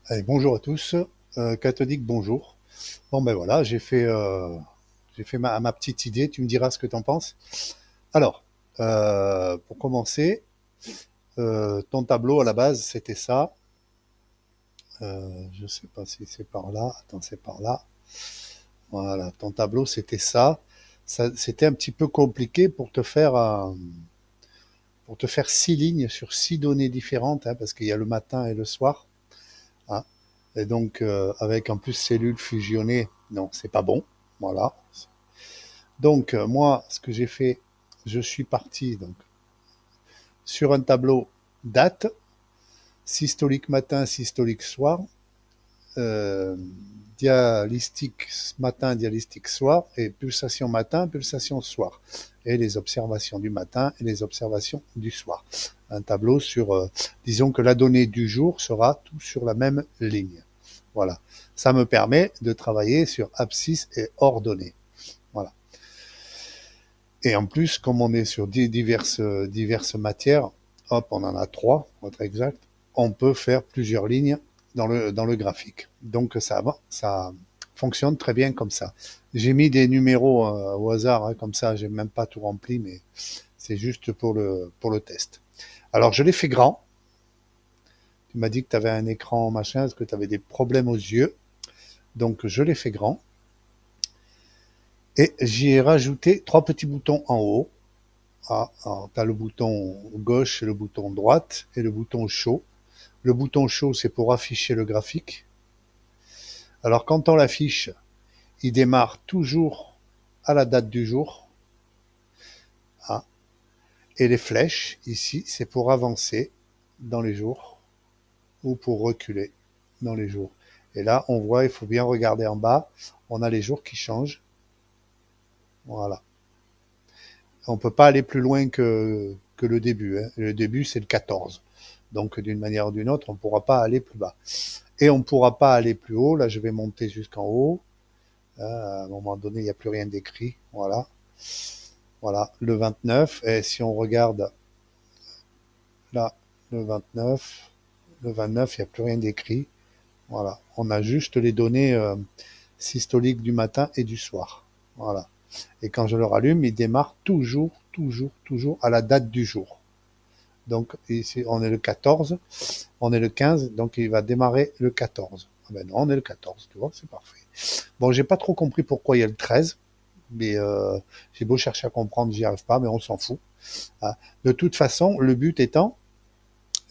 Allez, bonjour à tous. Cathodique, bonjour. Bon ben voilà, j'ai fait ma petite idée. Tu me diras ce que tu en penses. Alors, pour commencer, ton tableau à la base c'était ça. Je sais pas si c'est par là. Attends, c'est par là. Voilà, ton tableau c'était ça. C'était un petit peu compliqué pour te faire 6 lignes sur 6 données différentes, hein, parce qu'il y a le matin et le soir, hein. Et donc, avec en plus cellules fusionnées, non, c'est pas bon. Voilà. Donc, moi, ce que j'ai fait, je suis parti donc, sur un tableau date, systolique matin, systolique soir, euh, dialystique matin, dialystique soir, et pulsation matin, pulsation soir. Et les observations du matin et les observations du soir. Un tableau sur, disons que la donnée du jour sera tout sur la même ligne. Voilà. Ça me permet de travailler sur abscisse et ordonnée. Voilà. Et en plus, comme on est sur diverses matières, hop, on en a trois, pour être exact, on peut faire plusieurs lignes dans le graphique. Donc ça fonctionne très bien comme ça. J'ai mis des numéros au hasard, hein, comme ça, j'ai même pas tout rempli, mais c'est juste pour le test. Alors, je l'ai fait grand. Tu m'as dit que tu avais un écran machin, est-ce que tu avais des problèmes aux yeux? Donc, je l'ai fait grand. Et j'y ai rajouté trois petits boutons en haut. Ah, tu as le bouton gauche et le bouton droite et le bouton chaud. Le bouton chaud, c'est pour afficher le graphique. Alors, quand on l'affiche, il démarre toujours à la date du jour. Ah. Et les flèches, ici, c'est pour avancer dans les jours ou pour reculer dans les jours. Et là, on voit, il faut bien regarder en bas, on a les jours qui changent. Voilà. On ne peut pas aller plus loin que le début, hein. Le début, c'est le 14. Donc, d'une manière ou d'une autre, on ne pourra pas aller plus bas. Et on ne pourra pas aller plus haut. Là, je vais monter jusqu'en haut. À un moment donné, il n'y a plus rien d'écrit. Voilà. Voilà. Le 29. Et si on regarde là, le 29, le 29, il n'y a plus rien d'écrit. Voilà. On a juste les données systoliques du matin et du soir. Voilà. Et quand je le rallume, il démarre toujours à la date du jour. Donc ici, on est le 14, on est le 15, donc il va démarrer le 14. Ah ben non, on est le 14, tu vois, c'est parfait. Bon, j'ai pas trop compris pourquoi il y a le 13, mais j'ai beau chercher à comprendre, j'y arrive pas, mais on s'en fout. Ah. De toute façon, le but étant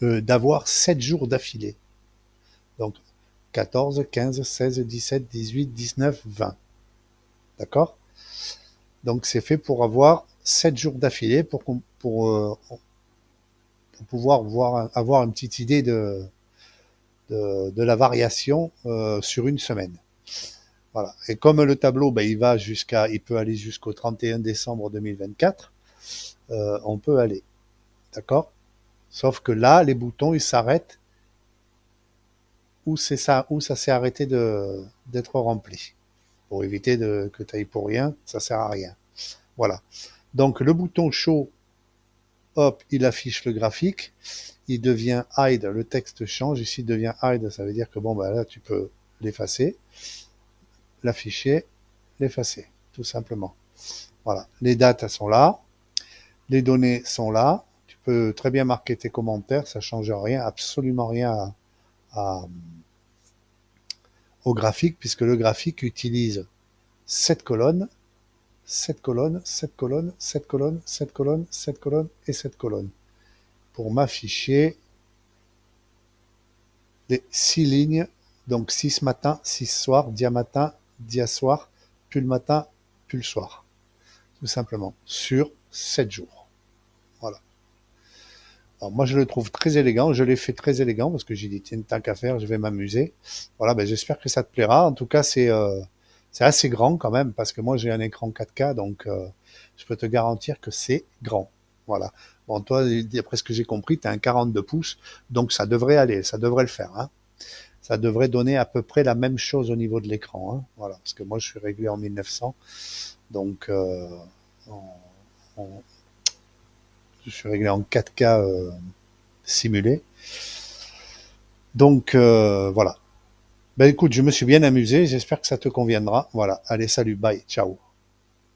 d'avoir 7 jours d'affilée. Donc 14, 15, 16, 17, 18, 19, 20. D'accord? Donc c'est fait pour avoir 7 jours d'affilée pour pouvoir avoir une petite idée de la variation sur une semaine. Voilà. Et comme le tableau, ben, il peut aller jusqu'au 31 décembre 2024, on peut aller. D'accord? Sauf que là, les boutons, ils s'arrêtent où c'est ça, où ça s'est arrêté d'être rempli. Pour éviter que tu ailles pour rien, ça sert à rien. Voilà. Donc, le bouton chaud, hop, il affiche le graphique. Il devient hide, le texte change. Ici, il devient hide, ça veut dire que bon, ben là, tu peux l'effacer, l'afficher, l'effacer, tout simplement. Voilà. Les dates, elles sont là. Les données sont là. Tu peux très bien marquer tes commentaires. Ça change rien, absolument rien à, au graphique, puisque le graphique utilise cette colonne, cette colonne, cette colonne, cette colonne, cette colonne, cette colonne et cette colonne pour m'afficher les 6 lignes. Donc 6 matin, 6 soir, dia matin, dia soir, puis le matin, puis le soir. Tout simplement. Sur 7 jours. Voilà. Alors moi, je le trouve très élégant. Je l'ai fait très élégant parce que j'ai dit, tiens, tant qu'à faire, je vais m'amuser. Voilà, ben, j'espère que ça te plaira. En tout cas, c'est assez grand quand même parce que moi, j'ai un écran 4K, donc je peux te garantir que c'est grand. Voilà. Bon, toi, d'après ce que j'ai compris, tu as un 42 pouces, donc ça devrait aller, ça devrait le faire, hein. Ça devrait donner à peu près la même chose au niveau de l'écran, hein. Voilà, parce que moi, je suis réglé en 1900, donc en, en, je suis réglé en 4K simulé. Donc voilà. Ben écoute, je me suis bien amusé, j'espère que ça te conviendra. Voilà, allez, salut, bye, ciao.